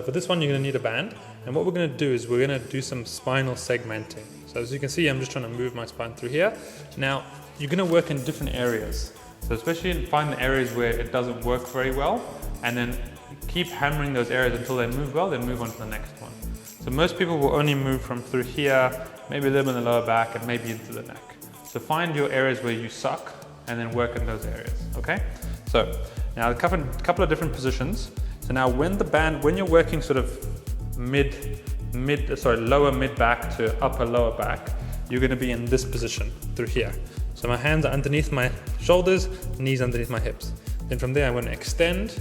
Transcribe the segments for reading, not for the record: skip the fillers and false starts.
For this one, you're going to need a band, and what we're going to do is we're going to do some spinal segmenting. So as you can see, I'm just trying to move my spine through here. Now, you're going to work in different areas. So especially find the areas where it doesn't work very well, and then keep hammering those areas until they move well, then move on to the next one. So most people will only move from through here, maybe a little bit in the lower back, and maybe into the neck. So find your areas where you suck, and then work in those areas, okay? So now a couple of different positions. So now when you're working sort of lower mid back to upper lower back, you're gonna be in this position through here. So my hands are underneath my shoulders, knees underneath my hips. Then from there I'm gonna extend,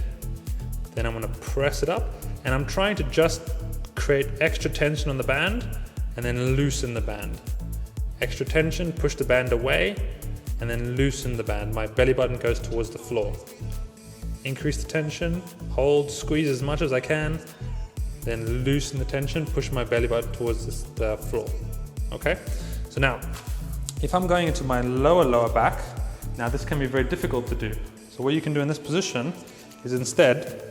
then I'm gonna press it up, and I'm trying to just create extra tension on the band and then loosen the band. Extra tension, push the band away, and then loosen the band. My belly button goes towards the floor. Increase the tension, hold, squeeze as much as I can, then loosen the tension, push my belly button towards the floor. Okay? So now, if I'm going into my lower back, now this can be very difficult to do. So what you can do in this position is instead,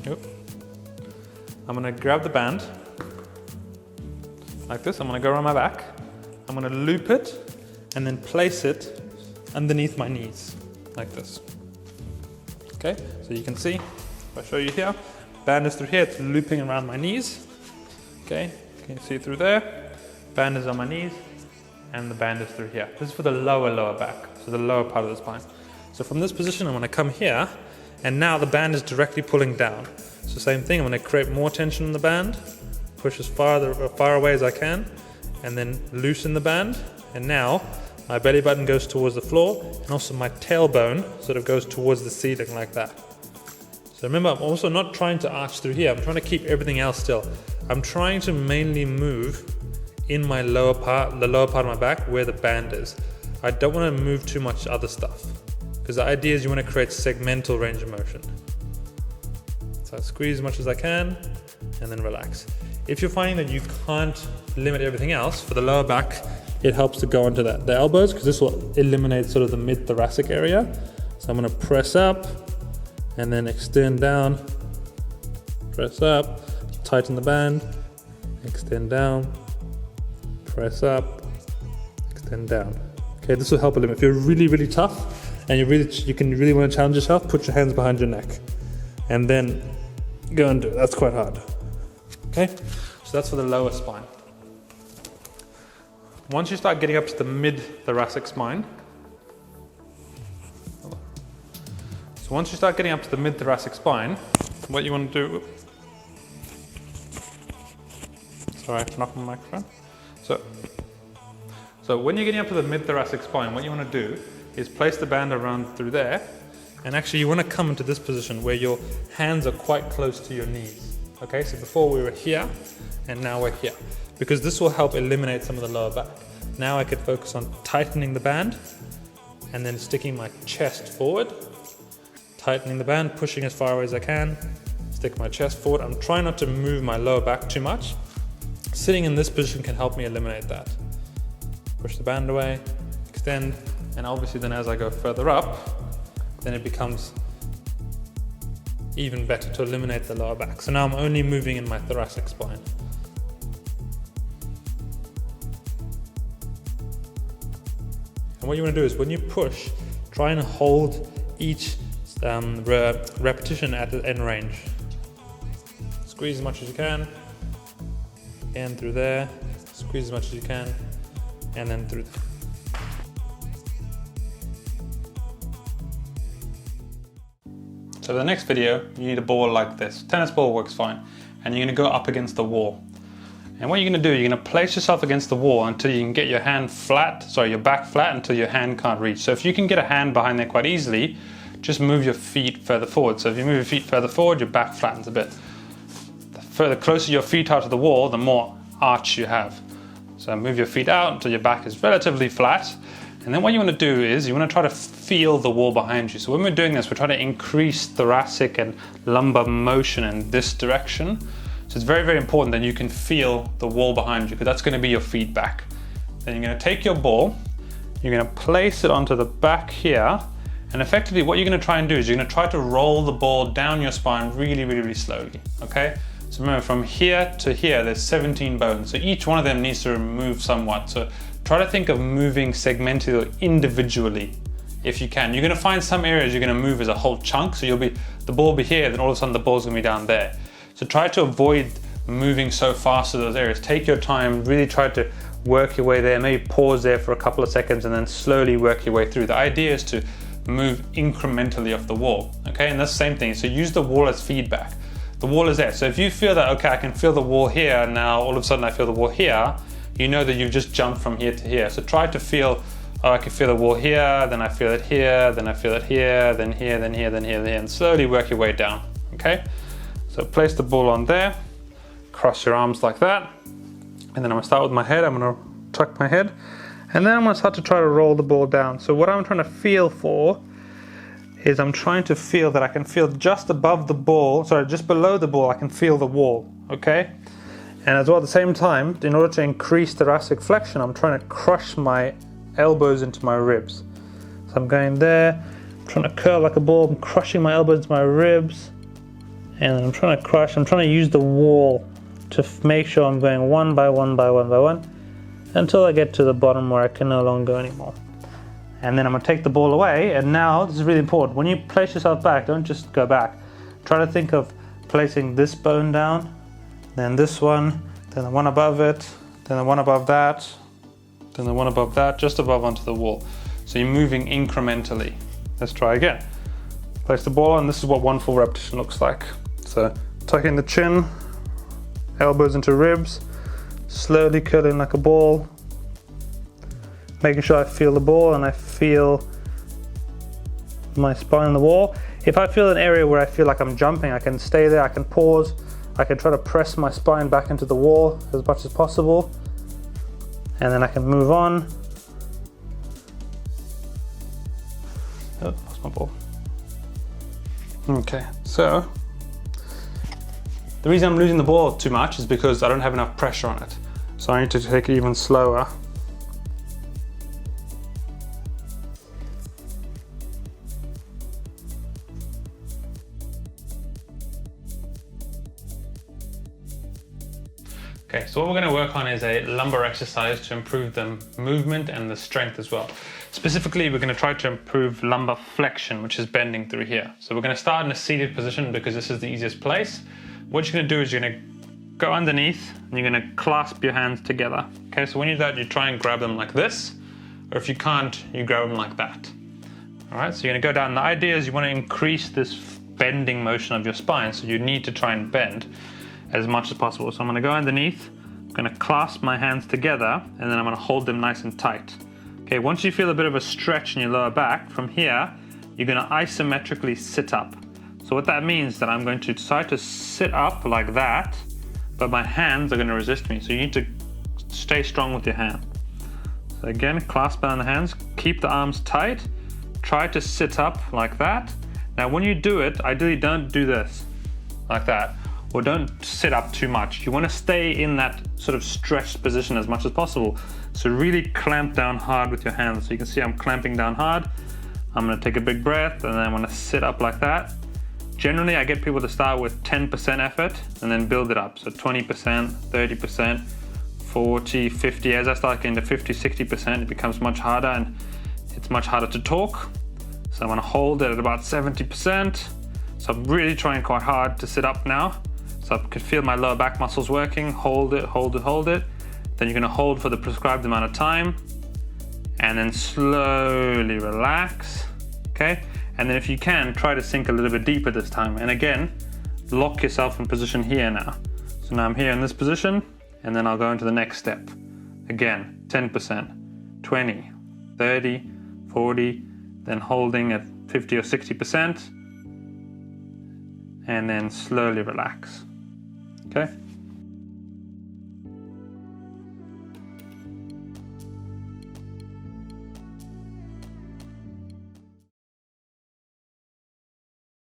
I'm gonna grab the band, like this, I'm gonna go around my back, I'm gonna loop it, and then place it underneath my knees, like this. Okay, so you can see, if I show you here, band is through here, it's looping around my knees. Okay, can you see through there? Band is on my knees, and the band is through here. This is for the lower back, so the lower part of the spine. So from this position, I'm gonna come here, and now the band is directly pulling down. So same thing, I'm gonna create more tension in the band, push as far away as I can, and then loosen the band. And now my belly button goes towards the floor, and also my tailbone sort of goes towards the ceiling like that. So remember, I'm also not trying to arch through here. I'm trying to keep everything else still. I'm trying to mainly move in my lower part, the lower part of my back where the band is. I don't want to move too much other stuff, because the idea is you want to create segmental range of motion. So I squeeze as much as I can, and then relax. If you're finding that you can't limit everything else, for the lower back, it helps to go into the elbows, because this will eliminate sort of the mid-thoracic area. So I'm going to press up and then extend down, press up, tighten the band, extend down, press up, extend down. Okay, this will help eliminate. If you're really tough and you can really want to challenge yourself, put your hands behind your neck and then go and do it. That's quite hard. Okay, so that's for the lower spine. Once you start getting up to the mid-thoracic spine, what you want to do, sorry, I knocked my microphone. So when you're getting up to the mid-thoracic spine, what you want to do is place the band around through there, and actually you want to come into this position where your hands are quite close to your knees. Okay, so before we were here, and now we're here, because this will help eliminate some of the lower back. Now I could focus on tightening the band, and then sticking my chest forward, tightening the band, pushing as far away as I can, stick my chest forward. I'm trying not to move my lower back too much. Sitting in this position can help me eliminate that. Push the band away, extend, and obviously then as I go further up, then it becomes even better to eliminate the lower back. So now I'm only moving in my thoracic spine. And what you want to do is when you push, try and hold each repetition at the end range. Squeeze as much as you can, and through there, squeeze as much as you can, and then through there. So for the next video, you need a ball like this. Tennis ball works fine. And you're gonna go up against the wall. And what you're gonna do, you're gonna place yourself against the wall until you can get your back flat until your hand can't reach. So if you can get a hand behind there quite easily, just move your feet further forward. So if you move your feet further forward, your back flattens a bit. The closer your feet are to the wall, the more arch you have. So move your feet out until your back is relatively flat. And then what you want to do is you want to try to feel the wall behind you. So when we're doing this, we're trying to increase thoracic and lumbar motion in this direction. So it's very important that you can feel the wall behind you, because that's going to be your feedback. Then you're going to take your ball, you're going to place it onto the back here, And effectively what you're going to try and do is you're going to try to roll the ball down your spine really, really, really slowly, okay? So remember, from here to here, there's 17 bones. So each one of them needs to move somewhat. So try to think of moving segmentally or individually if you can. You're going to find some areas you're going to move as a whole chunk. So the ball will be here, then all of a sudden the ball's going to be down there. So try to avoid moving so fast to those areas. Take your time, really try to work your way there. Maybe pause there for a couple of seconds and then slowly work your way through. The idea is to move incrementally off the wall, okay? And that's the same thing. So use the wall as feedback. The wall is there. So if you feel that, okay, I can feel the wall here, now all of a sudden I feel the wall here, you know that you've just jumped from here to here. So try to feel, oh, I can feel the wall here, then I feel it here, then I feel it here, then here, then here, then here, then here, and slowly work your way down, okay? So place the ball on there, cross your arms like that, and then I'm gonna start with my head. I'm gonna tuck my head, and then I'm gonna start to try to roll the ball down. So what I'm trying to feel for is I'm trying to feel that I can feel just above the ball, sorry, just below the ball, I can feel the wall, okay? And as well at the same time, in order to increase thoracic flexion, I'm trying to crush my elbows into my ribs. So I'm going there, I'm trying to curl like a ball, I'm crushing my elbows into my ribs, and then I'm trying to crush, I'm trying to use the wall to make sure I'm going one by one by one by one, until I get to the bottom where I can no longer go anymore. And then I'm gonna take the ball away, and now, this is really important, when you place yourself back, don't just go back. Try to think of placing this bone down, then this one, then the one above it, then the one above that, then the one above that, just above onto the wall. So you're moving incrementally. Let's try again. Place the ball on, this is what one full repetition looks like. So tucking the chin, elbows into ribs, slowly curling like a ball, making sure I feel the ball and I feel my spine on the wall. If I feel an area where I feel like I'm jumping, I can stay there, I can pause, I can try to press my spine back into the wall as much as possible, and then I can move on. Oh, lost my ball. Okay, so the reason I'm losing the ball too much is because I don't have enough pressure on it. So I need to take it even slower. Okay, so what we're going to work on is a lumbar exercise to improve the movement and the strength as well. Specifically, we're going to try to improve lumbar flexion, which is bending through here. So we're going to start in a seated position because this is the easiest place. What you're going to do is you're going to go underneath and you're going to clasp your hands together. Okay, so when you do that, you try and grab them like this, or if you can't, you grab them like that. All right, so you're going to go down. The idea is you want to increase this bending motion of your spine, so you need to try and bend as much as possible. So I'm going to go underneath, I'm going to clasp my hands together, and then I'm going to hold them nice and tight. Okay, once you feel a bit of a stretch in your lower back, from here, you're going to isometrically sit up. So what that means is that I'm going to try to sit up like that, but my hands are going to resist me. So you need to stay strong with your hand. So again, clasp down the hands, keep the arms tight, try to sit up like that. Now when you do it, ideally don't do this, like that. Or don't sit up too much. You want to stay in that sort of stretched position as much as possible. So really clamp down hard with your hands. So you can see I'm clamping down hard. I'm going to take a big breath and then I'm going to sit up like that. Generally, I get people to start with 10% effort and then build it up. So 20%, 30%, 40, 50. As I start getting to 50, 60%, it becomes much harder and it's much harder to talk. So I'm going to hold it at about 70%. So I'm really trying quite hard to sit up now. So I can feel my lower back muscles working. Hold it, hold it, hold it. Then you're going to hold for the prescribed amount of time and then slowly relax. Okay, and then if you can, try to sink a little bit deeper this time. And again, lock yourself in position here now. So now I'm here in this position, and then I'll go into the next step. Again, 10%, 20, 30, 40, then holding at 50 or 60%, and then slowly relax. Okay.